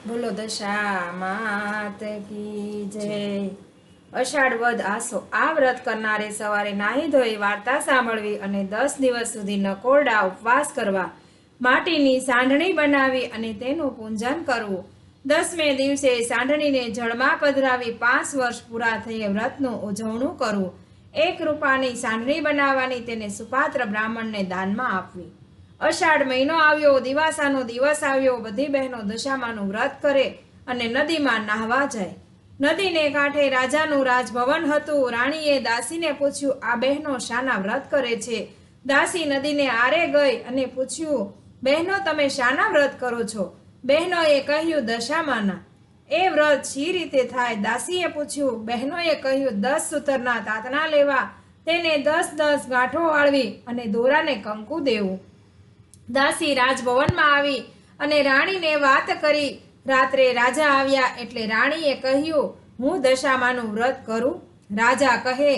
બોલો દશા માત કી જય। અષાઢ વદ આસો આ વ્રત કરનારે સવારે નાહી ધોઈ વાર્તા સાંભળવી અને 10 દિવસ સુધી નકોરડા ઉપવાસ કરવા, માટીની સાંઢણી બનાવી અને તેનું પૂજન કરવું। 10મે દિવસે સાંઢણીને જળમાં પધરાવી 5 વર્ષ પૂરા થયે વ્રતનું ઉજવણું કરવું। 1 રૂપાની સાંઢણી બનાવવાની, તેને સુપાત્ર બ્રાહ્મણને દાનમાં આપવી। અષાઢ મહિનો આવ્યો, દિવાસાનો દિવસ આવ્યો, બધી બહેનો દશામાનું વ્રત કરે અને નદીમાં નાહવા જાય। નદીને કાંઠે રાજાનું રાજભવન હતું। રાણીએ દાસીને પૂછ્યું, આ બહેનો શાના વ્રત કરે છે? દાસી નદીને આરે ગઈ અને પૂછ્યું, બહેનો તમે શાના વ્રત કરો છો? બહેનોએ કહ્યું, દશામાના। એ વ્રત શી રીતે થાય? દાસીએ પૂછ્યું। બહેનોએ કહ્યું, 10 સૂતરના તાતણા લેવા, તેને 10 ગાંઠો વાળવી અને દોરાને કંકુ દેવું। દાસી રાજભવનમાં આવી અને રાણીને વાત કરી। રાત્રે રાજા આવ્યા એટલે રાણીએ કહ્યું, હું દશામાનું વ્રત કરું? રાજા કહે,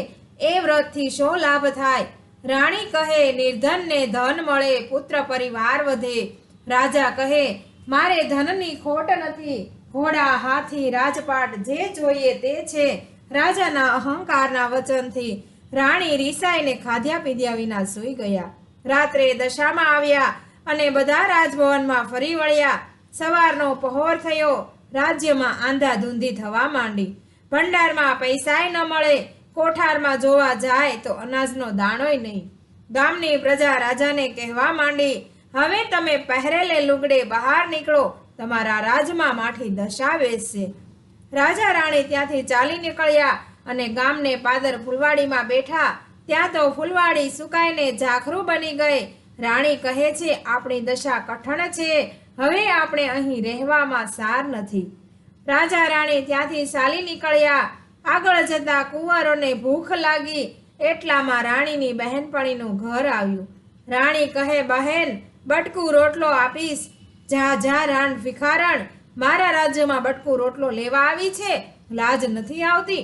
એ વ્રતથી શો લાભ થાય? રાણી કહે, નિર્ધનને ધન મળે, પુત્ર પરિવાર વધે। રાજા કહે, મારે ધનની ખોટ નથી, ઘોડા હાથી રાજપાટ જે જોઈએ તે છે। રાજાના અહંકારના વચનથી રાણી રીસાઈને ખાધ્યા પીધ્યા વિના સૂઈ ગયા। રાત્રે દશામાં આવ્યા અને બધા રાજભવનમાં ફરી વળ્યા। સવારનો પહોર થયો, રાજ્યમાં આંધાધૂંધી થવા માંડી। ભંડારમાં પૈસાય ન મળે, કોઠારમાં જોવા જાય તો અનાજનો દાણોય નહીં। ગામની પ્રજા રાજાને કહેવા માંડી, હવે તમે પહેરેલે લુગડે બહાર નીકળો, તમારા રાજમાં માઠી દશા બેસશે। રાજા રાણી ત્યાંથી ચાલી નીકળ્યા અને ગામને પાદર ફૂલવાડીમાં બેઠા। ત્યાં તો ફૂલવાડી સુકાઈને ઝાખરું બની ગઈ। રાણી કહે છે, આપણી દશા કઠણ છે, હવે આપણે અહીં રહેવામાં સાર નથી। રાજા રાણી ત્યાંથી ચાલી નીકળ્યા। આગળ જતા કુંવરોને ભૂખ લાગી, એટલામાં રાણીની બહેનપણીનું ઘર આવ્યું। રાણી કહે, બહેન, બટકું રોટલો આપીશ। જા જા રાણ ભિખારણ, મારા રાજ્યમાં બટકું રોટલો લેવા આવી છે, લાજ નથી આવતી?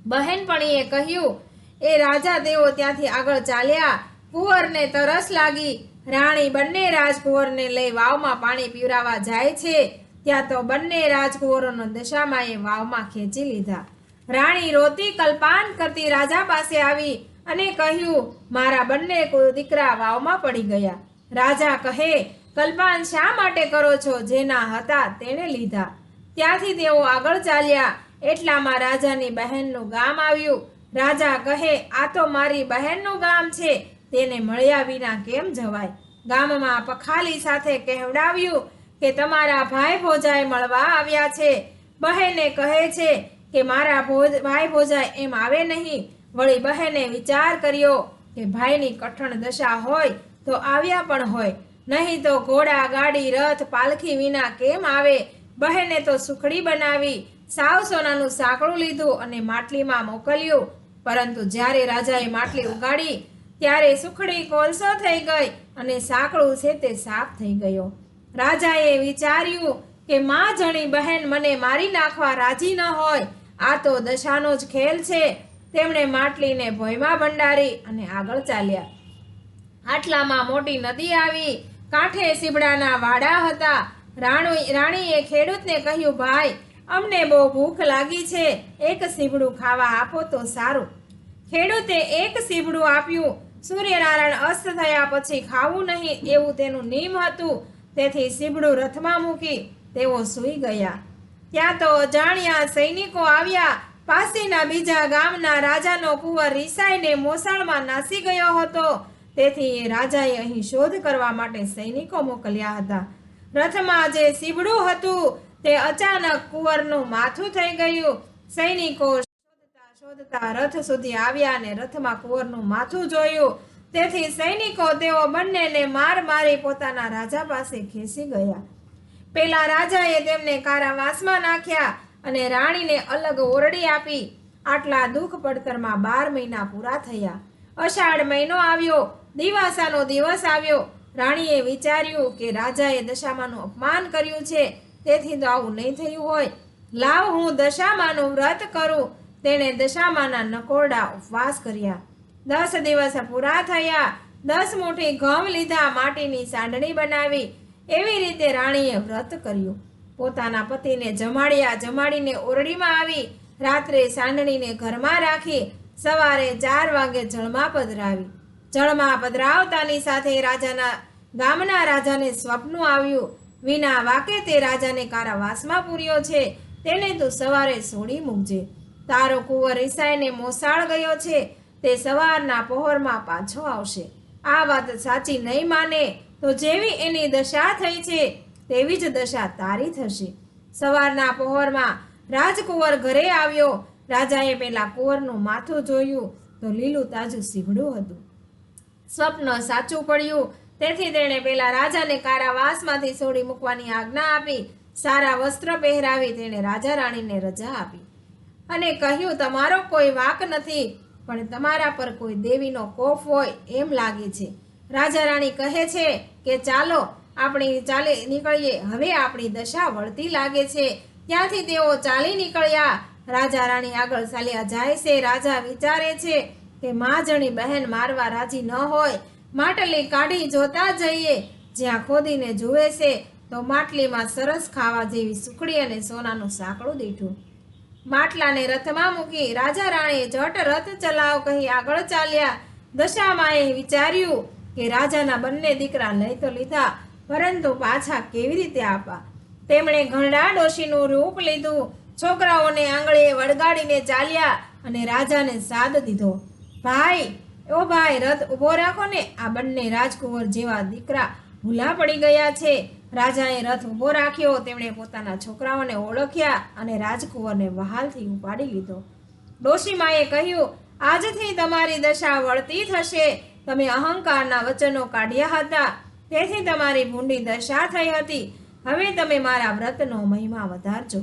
બહેનપણીએ કહ્યું। એ રાજા તેઓ ત્યાંથી આગળ ચાલ્યા। કુંવરને તરસ લાગી। રાણી બંને રાજકુંવરને લઈ વાવમાં પાણી પીવરાવા જાય છે, ત્યાં તો બંને રાજકુંવરોનો દશામાએ વાવમાં ખેંચી લીધા। રાણી રોતી કલ્પાન કરતી રાજા પાસે આવી અને કહ્યું, મારા બંને દીકરા વાવમાં પડી ગયા। રાજા કહે, કલ્પાન શા માટે કરો છો? જેના હતા તેણે લીધા। ત્યાંથી તેઓ આગળ ચાલ્યા, એટલામાં રાજાની બહેનનું ગામ આવ્યું। રાજા કહે, આ તો મારી બહેનનું ગામ છે, તેને મળ્યા વિના કેમ જવાય? ગામમાં પખાલી સાથે કહેવડાવ્યું કે તમારા ભાઈ ભોજાઈ મળવા આવ્યા છે। બહેને કહે છે કે મારા ભાઈ ભોજાઈ એમ આવે નહીં। વળી બહેને વિચાર કર્યો કે ભાઈની કઠણ દશા હોય તો આવ્યા પણ હોય, નહીં તો ઘોડા ગાડી રથ પાલખી વિના કેમ આવે? બહેને તો સુખડી બનાવી, સાવ સોનાનું સાંકળું લીધું અને માટલીમાં મોકલ્યું, પરંતુ જ્યારે રાજાએ માટલી ઉગાડી ત્યારે સુખડી કોલસો થઈ ગઈ અને સાંકળું છે તે સાફ થઈ ગયો। રાજાએ વિચાર્યું કે માં જણી બહેન મને મારી નાખવા રાજી ન હોય, આ તો દશાનો જ ખેલ છે। તેમણે માટલીને ભોંયમાં ભંડારી અને આગળ ચાલ્યા। આટલામાં મોટી નદી આવી, કાંઠે સીબડાના વાડા હતા। રાણીએ ખેડૂતને કહ્યું, ભાઈ, અમને બહુ ભૂખ લાગી છે, એક સીબડું ખાવા આપો તો સારું। ખેડૂતે એક સીબડું આપ્યું। સૂર્યનારાયણ અસ્ત થયા પછી ખાવું નહીં એવું તેનું નિયમ હતું, તેથી સીબડું રથમાં મૂકી તેઓ સૂઈ ગયા। ત્યાં તો અજાણ્યા સૈનિકો આવ્યા। પાસેના બીજા ગામના રાજાનો કુંવર રીસાઈને મોસાળમાં નાસી ગયો હતો, તેથી રાજાએ અહીં શોધ કરવા માટે સૈનિકો મોકલ્યા હતા। રથમાં જે સીબડું હતું તે અચાનક કુંવરનું માથું થઈ ગયું। સૈનિકો શોધતા રથ સુધી આવ્યા અને રથમાં કુંવરનું માથું જોયું, તેથી સૈનિકો તેઓ બંનેને માર મારી પોતાના રાજા પાસે ખેંચી ગયા। પેલા રાજાએ તેમને કારાવાસમાં નાખ્યા અને રાણીને અલગ ઓરડી આપી। આટલા દુઃખ પડતરમાં 12 મહિના પૂરા થયા। અષાઢ મહિનો આવ્યો, દિવાસાનો દિવસ આવ્યો। રાણીએ વિચાર્યું કે રાજાએ દશામાનું અપમાન કર્યું છે, તેથી તો આવું નહીં થયું હોય। લાવ, હું દશામાનું વ્રત કરું। તેણે દશામાના નકોરડા ઉપવાસ કર્યા। 10 દિવસ પૂરા થયા। 10 મુઠ્ઠી ઘઉં લીધા, માટીની સાંઢણી બનાવી। એવી રીતે રાણીએ વ્રત કર્યું। પોતાના પતિને જમાડીને ઓરડીમાં આવી રાત્રે સાંડણીને ઘરમાં રાખી સવારે 4 વાગે જળમાં પધરાવી. જળમાં પધરાવતાની સાથે ગામના રાજાને સ્વપ્ન આવ્યું. વિના વાકે તે રાજાને કારાવાસમાં પૂર્યો છે, તેને તું સવારે છોડી મૂકજે. તારો કુંવર ઈસાઈને મોસાળ ગયો છે, તે સવારના પહોરમાં પાછો આવશે. આ વાત સાચી નહીં માને તો જેવી એની દશા થઈ છે તેવી જ દશા તારી થશે. સવારના પહોરમાં રાજકુંવર ઘરે આવ્યો. રાજાએ પેલા કુંવરનું માથું જોયું તો લીલું તાજું સીવડું હતું. સ્વપ્ન સાચું પડ્યું, તેથી તેણે પેલા રાજાને કારાવાસમાંથી છોડી મૂકવાની આજ્ઞા આપી. સારા વસ્ત્ર પહેરાવી તેણે રાજા રાણીને રજા આપી અને કહ્યું, તમારો કોઈ વાંક નથી, પણ તમારા પર કોઈ દેવીનો કોપ હોય એમ લાગે છે. રાજા રાણી કહે છે કે ચાલો ચાલી નીકળીએ, હવે આપણી દશા વળતી લાગે છે. ત્યાંથી તેઓ ચાલી નીકળ્યા. રાજા રાણી આગળ ચાલ્યા જાય છે. રાજા વિચારે છે કે માજણી બહેન મારવા રાજી ન હોય, માટલી કાઢી જોતા જઈએ. જ્યાં ખોદીને જુએ છે તો માટલીમાં સરસ ખાવા જેવી સુખડી અને સોનાનું સાંકળું દીઠું. માટલાને રથમાં મૂકી રાજા રાણી જટ રથ ચલાવ કહી આગળ ચાલ્યા. દશામાએ વિચાર્યું કે રાજાના બંને દીકરા લઈ તો લીધા, પરંતુ પાછા કેવી રીતે આપવા. તેમણે ઘરડા ડોશીનું રૂપ લીધું. છોકરાઓને આંગળીએ વળગાડીને ચાલ્યા અને રાજાને સાદ દીધો. ભાઈ રથ ઊભો રાખો ને, આ બંને રાજકુંવર જેવા દીકરા ભૂલા પડી ગયા છે. રાજાએ રથ ઊભો રાખ્યો. તેમણે પોતાના છોકરાઓને ઓળખ્યા અને રાજકુંવરને વહાલથી ઉપાડી લીધો. ડોશીમાએ કહ્યું, આજથી તમારી દશા વળતી થશે. તમે અહંકારના વચનો કાઢ્યા હતા, તેથી તમારી ભૂંડી દશા થઈ હતી. હવે તમે મારા વ્રતનો મહિમા વધારજો.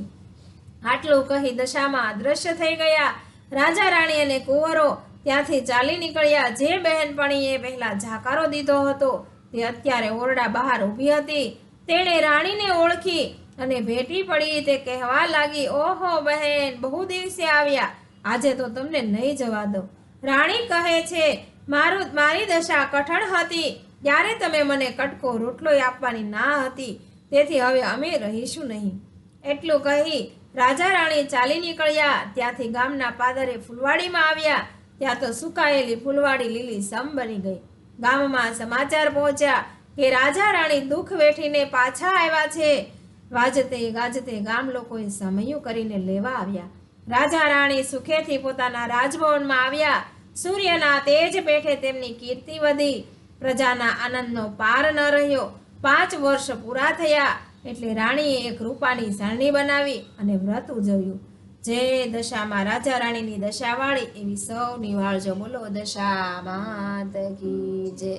આટલું કહી દશામાં અદ્રશ્ય થઈ ગયા. રાજા રાણી અને કુંવરો ત્યાંથી ચાલી નીકળ્યા. જે બહેનપણીએ પહેલા જાકારો દીધો હતો તે અત્યારે ઓરડા બહાર ઊભી હતી. તેણે રાણીને ઓળખી અને ભેટી પડી. તે કહેવા લાગી, ઓહો બહેન, બહુ દિવસે આવ્યા, આજે તો તમને નહીં જવા દો. રાણી કહે છે, મારી દશા કઠણ હતી ત્યારે તમે મને કટકો રોટલો આપવાની ના હતી, તેથી હવે અમે રહીશું નહીં. એટલું કહી રાજા રાણી ચાલી નીકળ્યા. ત્યાંથી ગામના પાદરે ફૂલવાડીમાં આવ્યા. ત્યાં તો સુકાયેલી ફૂલવાડી લીલી સમ બની ગઈ. ગામમાં સમાચાર પહોંચ્યા કે રાજા રાણી દુઃખ વેઠીને પાછા આવ્યા છે. વાજતે ગાજતે ગામ લોકોએ સમયું કરીને લેવા આવ્યા. રાજા રાણી સુખેથી પોતાના રાજભવનમાં આવ્યા. સૂર્યના તેજ પેઠે તેમની કીર્તિ વધી. પ્રજાના આનંદનો પાર ન રહ્યો. 5 વર્ષ પૂરા થયા એટલે રાણીએ એક રૂપાની સારણી બનાવી અને વ્રત ઉજવ્યું. જે દશામાં રાજા રાણીની દશા વાળી એવી સૌની વાળજો. બોલો દશા માત કી જય.